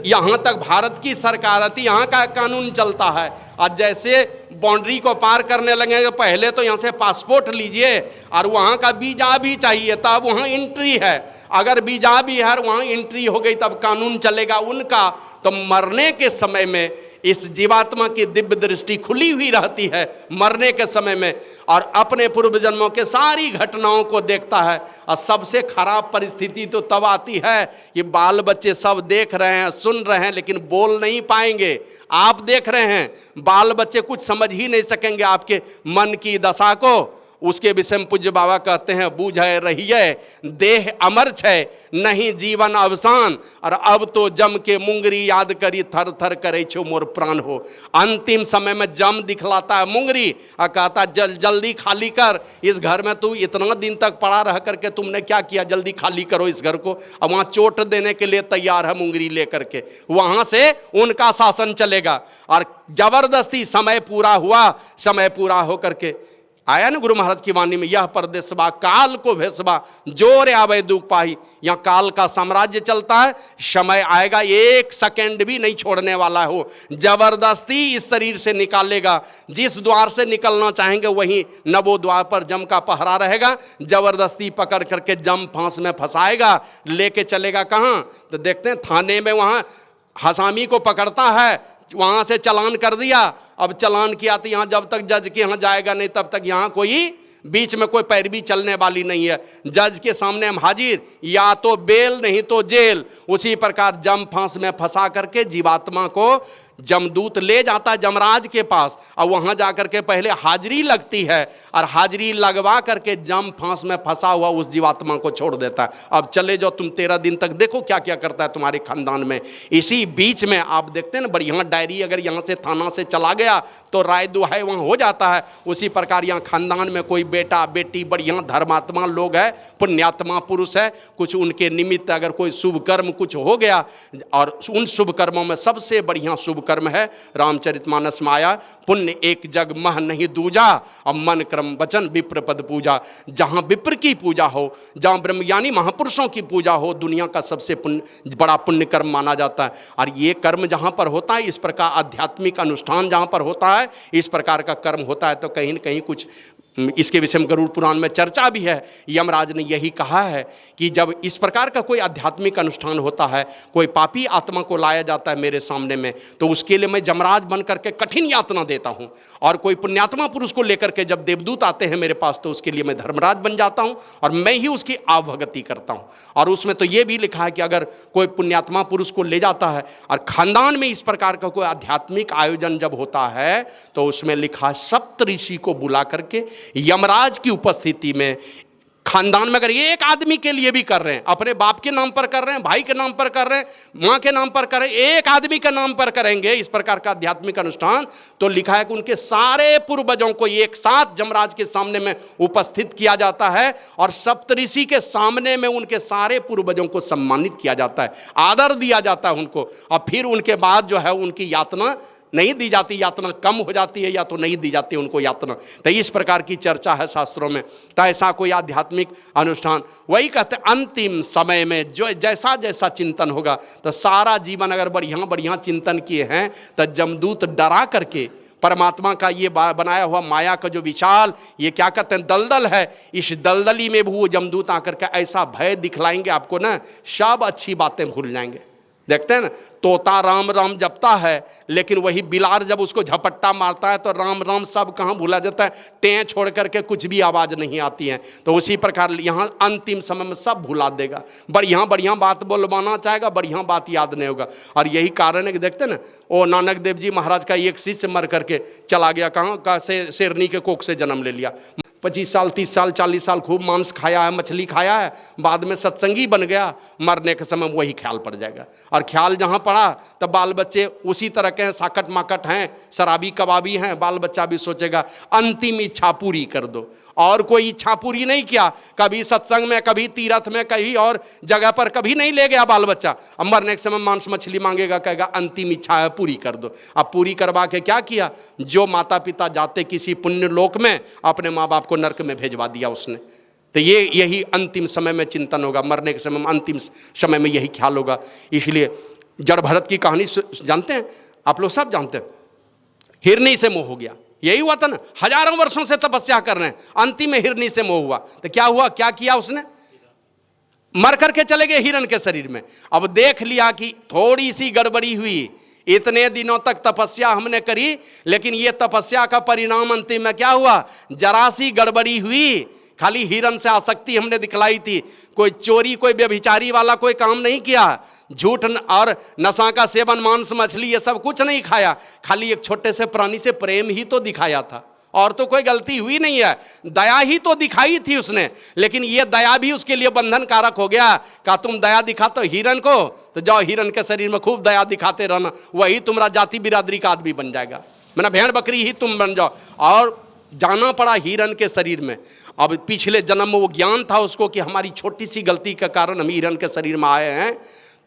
A: यहाँ तक भारत की सरकार आती, यहाँ का कानून चलता है, और जैसे बाउंड्री को पार करने लगेंगे, पहले तो यहाँ से पासपोर्ट लीजिए और वहाँ का वीजा भी चाहिए, तब वहाँ एंट्री है। अगर वीजा भी है वहाँ एंट्री हो गई तब कानून चलेगा उनका। तो मरने के समय में इस जीवात्मा की दिव्य दृष्टि खुली हुई रहती है मरने के समय में, और अपने पूर्व जन्मों के सारी घटनाओं को देखता है। और सबसे खराब परिस्थिति तो तब आती है कि बाल बच्चे सब देख रहे हैं, सुन रहे हैं, लेकिन बोल नहीं पाएंगे। आप देख रहे हैं, बाल बच्चे कुछ समझ ही नहीं सकेंगे आपके मन की दशा को। उसके विषय में पूज्य बाबा कहते हैं, बूझे रहिए देह अमर छे नहीं जीवन अवसान, और अब तो जम के मुंगरी याद करी थर थर करे छो मोर प्राण हो। अंतिम समय में जम दिखलाता है मुंगरी और कहता जल्दी खाली कर इस घर में, तू इतना दिन तक पड़ा रह करके तुमने क्या किया, जल्दी खाली करो इस घर को। अब वहाँ चोट देने के लिए तैयार है मुंगरी लेकर के, वहाँ से उनका शासन चलेगा। और जबरदस्ती समय पूरा हुआ, समय पूरा होकर के आया ना गुरु महाराज की वाणी में, यह परदेसबा काल को भेसबा जोर आवे दुख पाही। यहाँ काल का साम्राज्य चलता है, समय आएगा एक सेकंड भी नहीं छोड़ने वाला हो, जबरदस्ती इस शरीर से निकालेगा। जिस द्वार से निकलना चाहेंगे वहीं नवो द्वार पर जम का पहरा रहेगा, जबरदस्ती पकड़ करके जम फांस में फंसाएगा, लेके चलेगा कहाँ। तो देखते हैं थाने में वहाँ हसामी को पकड़ता है, वहाँ से चालान कर दिया। अब चालान किया तो यहाँ जब तक जज के यहाँ जाएगा नहीं तब तक यहाँ कोई बीच में कोई पैरवी चलने वाली नहीं है। जज के सामने हम हाजिर, या तो बेल नहीं तो जेल। उसी प्रकार जम फांस में फंसा करके जीवात्मा को जमदूत ले जाता है जमराज के पास, और वहाँ जाकर के पहले हाजिरी लगती है, और हाजिरी लगवा करके जम फांस में फंसा हुआ उस जीवात्मा को छोड़ देता है। अब चले जाओ तुम 13 दिन तक, देखो क्या क्या करता है तुम्हारे खानदान में। इसी बीच में आप देखते हैं ना, बढ़िया डायरी अगर यहाँ से थाना से चला गया तो राय दुहाई वहाँ हो जाता है। उसी प्रकार यहाँ खानदान में कोई बेटा बेटी बढ़िया धर्मात्मा लोग है, पुण्यात्मा पुरुष है, कुछ उनके निमित्त अगर कोई शुभ कर्म कुछ हो गया, और उन शुभ कर्मों में सबसे बढ़िया शुभ कर्म है रामचरितमानस में आया, पुण्य एक जग मह नहीं दूजा, और मन क्रम वचन विप्र पद पूजा। जहाँ विप्र की पूजा हो, जहाँ ब्रह्मज्ञानी महापुरुषों की पूजा हो, दुनिया का सबसे बड़ा पुण्य कर्म माना जाता है। और ये कर्म जहाँ पर होता है, इस प्रकार आध्यात्मिक अनुष्ठान जहाँ पर होता है, इस प्रकार का कर्म होता है, तो कहीं न कहीं कुछ इसके विषय में गरुड़ पुराण में चर्चा भी है। यमराज ने यही कहा है कि जब इस प्रकार का कोई आध्यात्मिक अनुष्ठान होता है, कोई पापी आत्मा को लाया जाता है मेरे सामने में, तो उसके लिए मैं जमराज बन करके कठिन यातना देता हूँ। और कोई पुण्यात्मा पुरुष को लेकर के जब देवदूत आते हैं मेरे पास, तो उसके लिए मैं धर्मराज बन जाता हूँ और मैं ही उसकी आवभगति करता हूँ। और उसमें तो ये भी लिखा है कि अगर कोई पुण्यात्मा पुरुष को ले जाता है और खानदान में इस प्रकार का कोई आध्यात्मिक आयोजन जब होता है, तो उसमें लिखा सप्तऋषि को बुला करके यमराज की उपस्थिति में, खानदान में अगर एक आदमी के लिए भी कर रहे हैं, अपने बाप के नाम पर कर रहे हैं, भाई के नाम पर कर रहे हैं, माँ के नाम पर कर रहे हैं, एक आदमी के नाम पर करेंगे इस प्रकार का आध्यात्मिक अनुष्ठान, तो लिखा है कि उनके सारे पूर्वजों को एक साथ जमराज के सामने में उपस्थित किया जाता है, और सप्तऋषि के सामने में उनके सारे पूर्वजों को सम्मानित किया जाता है, आदर दिया जाता है उनको। और फिर उनके बाद जो है उनकी यातना नहीं दी जाती, यातना कम हो जाती है, या तो नहीं दी जाती उनको यातना। तो इस प्रकार की चर्चा है शास्त्रों में। तो ऐसा कोई आध्यात्मिक अनुष्ठान, वही कहते हैं अंतिम समय में जो जैसा जैसा चिंतन होगा, तो सारा जीवन अगर बढ़िया बढ़िया चिंतन किए हैं, तो जमदूत डरा करके परमात्मा का ये बनाया हुआ माया का जो विशाल ये क्या कहते हैं दलदल है, इस दलदली में भी वो जमदूत आकर के ऐसा भय दिखलाएंगे आपको ना, सब अच्छी बातें भूल जाएंगे। देखते हैं ना, तोता राम राम जपता है, लेकिन वही बिलार जब उसको झपट्टा मारता है तो राम राम सब कहाँ भूला जाता है, टें छोड़ करके कुछ भी आवाज़ नहीं आती है। तो उसी प्रकार यहाँ अंतिम समय में सब भुला देगा, बढ़िया बढ़िया बात बोलवाना चाहेगा, बढ़िया बात याद नहीं होगा। और यही कारण है कि देखते ना, वो नानक देव जी महाराज का एक शिष्य मर करके चला गया, कहाँ का शेरनी के कोख से जन्म ले लिया, 25 साल 30 साल 40 साल खूब मांस खाया है, मछली खाया है, बाद में सत्संगी बन गया, मरने के समय वही ख्याल पड़ जाएगा। और ख्याल जहाँ पड़ा तब बाल बच्चे उसी तरह के हैं, साकट माकट हैं, शराबी कबाबी हैं, बाल बच्चा भी सोचेगा अंतिम इच्छा पूरी कर दो, और कोई इच्छा पूरी नहीं किया, कभी सत्संग में, कभी तीर्थ में, कहीं और जगह पर कभी नहीं ले गया बाल बच्चा, अब मरने के समय मांस मछली मांगेगा, कहेगा अंतिम इच्छा है पूरी कर दो। अब पूरी करवा के क्या किया, जो माता पिता जाते किसी पुण्य लोक में, अपने माँ बाप को नरक में भेजवा दिया उसने। तो यही अंतिम समय में चिंतन होगा, मरने के समय में, अंतिम समय में यही ख्याल होगा। इसलिए जड़ भरत की कहानी जानते हैं आप लोग, सब जानते हैं, हिरनी से मोह हो गया, यही हुआ था ना, हजारों वर्षों से तपस्या कर रहे हैं, अंतिम में हिरनी से मोह हुआ। तो क्या हुआ, क्या किया उसने, मर करके चले गए हिरण के शरीर में। अब देख लिया कि थोड़ी सी गड़बड़ी हुई, इतने दिनों तक तपस्या हमने करी, लेकिन ये तपस्या का परिणाम अंतिम में क्या हुआ, जरा सी गड़बड़ी हुई, खाली हिरण से आसक्ति हमने दिखलाई थी, कोई चोरी कोई व्यभिचारी वाला कोई काम नहीं किया, झूठ और नशा का सेवन, मांस मछली ये सब कुछ नहीं खाया, खाली एक छोटे से प्राणी से प्रेम ही तो दिखाया था, और तो कोई गलती हुई नहीं है, दया ही तो दिखाई थी उसने। लेकिन ये दया भी उसके लिए बंधन कारक हो गया। कहा तुम दया दिखाते हो हिरण को, तो जाओ हिरण के शरीर में खूब दया दिखाते रहना, वही तुम्हारा जाति बिरादरी का आदमी बन जाएगा, मैंने भेड़ बकरी ही तुम बन जाओ। और जाना पड़ा हिरण के शरीर में। अब पिछले जन्म में वो ज्ञान था उसको कि हमारी छोटी सी गलती के कारण हम हिरण के शरीर में आए हैं,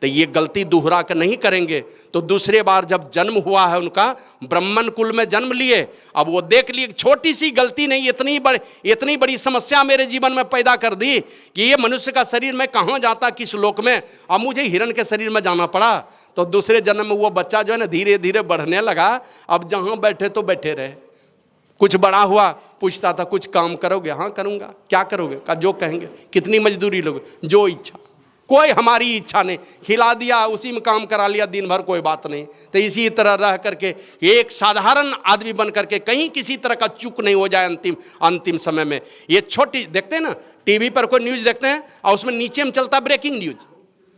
A: तो ये गलती दोहरा कर नहीं करेंगे। तो दूसरे बार जब जन्म हुआ है उनका, ब्राह्मण कुल में जन्म लिए, अब वो देख लिए छोटी सी गलती नहीं, इतनी बड़ी समस्या मेरे जीवन में पैदा कर दी कि ये मनुष्य का शरीर में कहाँ जाता, किस लोक में, अब मुझे हिरण के शरीर में जाना पड़ा। तो दूसरे जन्म में वो बच्चा जो है ना धीरे धीरे बढ़ने लगा, अब जहाँ बैठे तो बैठे रहे। कुछ बड़ा हुआ, पूछता था कुछ काम करोगे, हाँ करूँगा, क्या करोगे, का जो कहेंगे, कितनी मजदूरी लोगे, जो इच्छा, कोई हमारी इच्छा नहीं, खिला दिया उसी में काम करा लिया दिन भर, कोई बात नहीं। तो इसी तरह रह करके एक साधारण आदमी बन करके कहीं किसी तरह का चूक नहीं हो जाए अंतिम समय में। ये छोटी देखते हैं ना टीवी पर कोई न्यूज़ देखते हैं और उसमें नीचे में चलता ब्रेकिंग न्यूज़,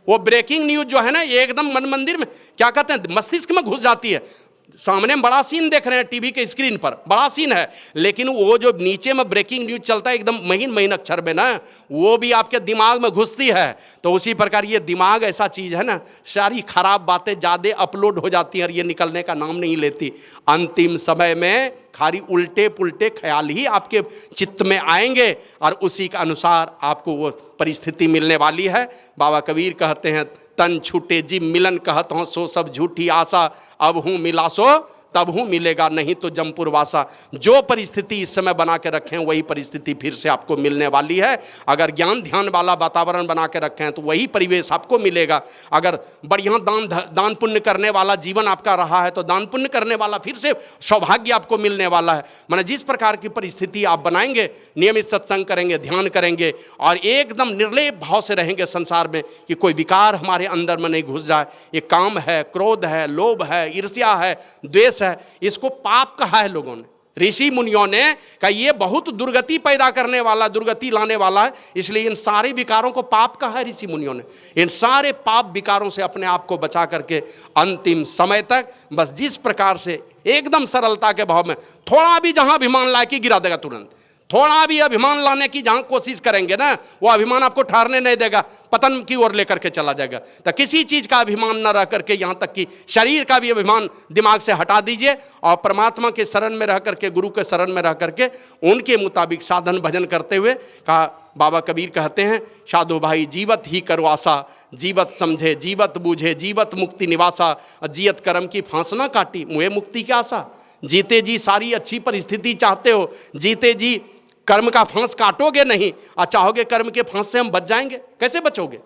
A: वो ब्रेकिंग न्यूज़ जो है ना एकदम मन मंदिर में क्या कहते हैं मस्तिष्क में घुस जाती है। सामने बड़ा सीन देख रहे हैं टीवी के स्क्रीन पर, बड़ा सीन है, लेकिन वो जो नीचे में ब्रेकिंग न्यूज चलता है एकदम महीन अक्षर में ना, वो भी आपके दिमाग में घुसती है। तो उसी प्रकार ये दिमाग ऐसा चीज़ है ना, सारी खराब बातें ज़्यादा अपलोड हो जाती हैं और ये निकलने का नाम नहीं लेती। अंतिम समय में खाली उल्टे पुल्टे ख्याल ही आपके चित्त में आएंगे और उसी के अनुसार आपको वो परिस्थिति मिलने वाली है। बाबा कबीर कहते हैं तन छूटे जी मिलन कहत हूँ सो सब झूठी आशा, अब हूँ मिला सो तब हूँ मिलेगा नहीं तो जमपुर वासा। जो परिस्थिति इस समय बना के रखें वही परिस्थिति फिर से आपको मिलने वाली है। अगर ज्ञान ध्यान वाला वातावरण बना के रखें तो वही परिवेश आपको मिलेगा। अगर बढ़िया दान पुण्य करने वाला जीवन आपका रहा है तो दान पुण्य करने वाला फिर से सौभाग्य आपको मिलने वाला है। माने जिस प्रकार की परिस्थिति आप बनाएंगे, नियमित सत्संग करेंगे, ध्यान करेंगे और एकदम निर्लेप भाव से रहेंगे संसार में कि कोई विकार हमारे अंदर में नहीं घुस जाए। ये काम है, क्रोध है, लोभ है, ईर्ष्या है, द्वेष है, इसको पाप कहा है लोगों ने, ऋषि मुनियों ने कहा ये बहुत दुर्गति पैदा करने वाला, दुर्गति लाने वाला है, इसलिए इन सारे विकारों को पाप कहा है ऋषि मुनियों ने। इन सारे पाप विकारों से अपने आप को बचा करके अंतिम समय तक बस जिस प्रकार से एकदम सरलता के भाव में थोड़ा भी जहां अभिमान ला के गिरा देगा, तुरंत थोड़ा भी अभिमान लाने की जहां कोशिश करेंगे ना, वो अभिमान आपको ठहरने नहीं देगा, पतन की ओर लेकर के चला जाएगा। तो किसी चीज का अभिमान न रह करके यहां तक कि शरीर का भी अभिमान दिमाग से हटा दीजिए और परमात्मा के शरण में रह करके, गुरु के शरण में रह करके उनके मुताबिक साधन भजन करते हुए कहा। बाबा कबीर कहते हैं साधु भाई जीवत ही करो आशा, जीवत समझे जीवत बूझे, जीवत मुक्ति निवासा, जियत कर्म की फांस ना काटी मुझे मुक्ति की आशा। जीते जी सारी अच्छी परिस्थिति चाहते हो, जीते जी कर्म का फांस काटोगे नहीं और चाहोगे कर्म के फांस से हम बच जाएंगे, कैसे बचोगे?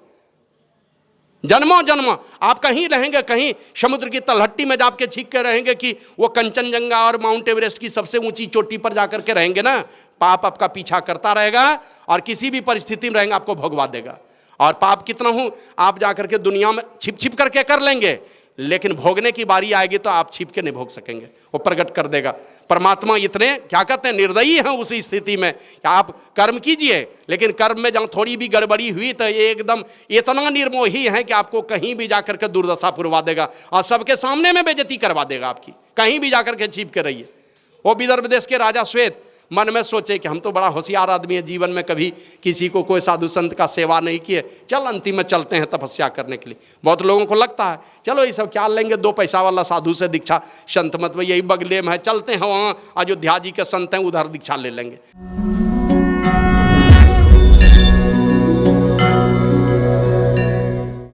A: जन्मों जन्मों आप कहीं रहेंगे, कहीं समुद्र की तलहट्टी में जाके छींक के रहेंगे कि वो कंचनजंगा और माउंट एवरेस्ट की सबसे ऊंची चोटी पर जाकर के रहेंगे ना, पाप आपका पीछा करता रहेगा और किसी भी परिस्थिति में रहेंगे आपको भगवा देगा। और पाप कितना हो आप जाकर के दुनिया में छिप छिप करके कर लेंगे, लेकिन भोगने की बारी आएगी तो आप छिप के नहीं भोग सकेंगे, वो प्रकट कर देगा। परमात्मा इतने क्या कहते हैं निर्दयी हैं उसी स्थिति में कि आप कर्म कीजिए, लेकिन कर्म में जहाँ थोड़ी भी गड़बड़ी हुई तो एकदम इतना निर्मोही है कि आपको कहीं भी जाकर के दुर्दशा पुरवा देगा और सबके सामने में बेइज्जती करवा देगा आपकी, कहीं भी जाकर के छिप के रहिए। वो विदर्भ देश के राजा श्वेत मन में सोचे कि हम तो बड़ा होशियार आदमी है, जीवन में कभी किसी को कोई साधु संत का सेवा नहीं किए, चल अंतिम में चलते हैं तपस्या करने के लिए। बहुत लोगों को लगता है चलो ये सब क्या लेंगे, 2 पैसा वाला साधु से दीक्षा, संत मत में यही बगले में है, चलते हैं वहाँ अयोध्या जी के संत हैं उधर दीक्षा ले लेंगे।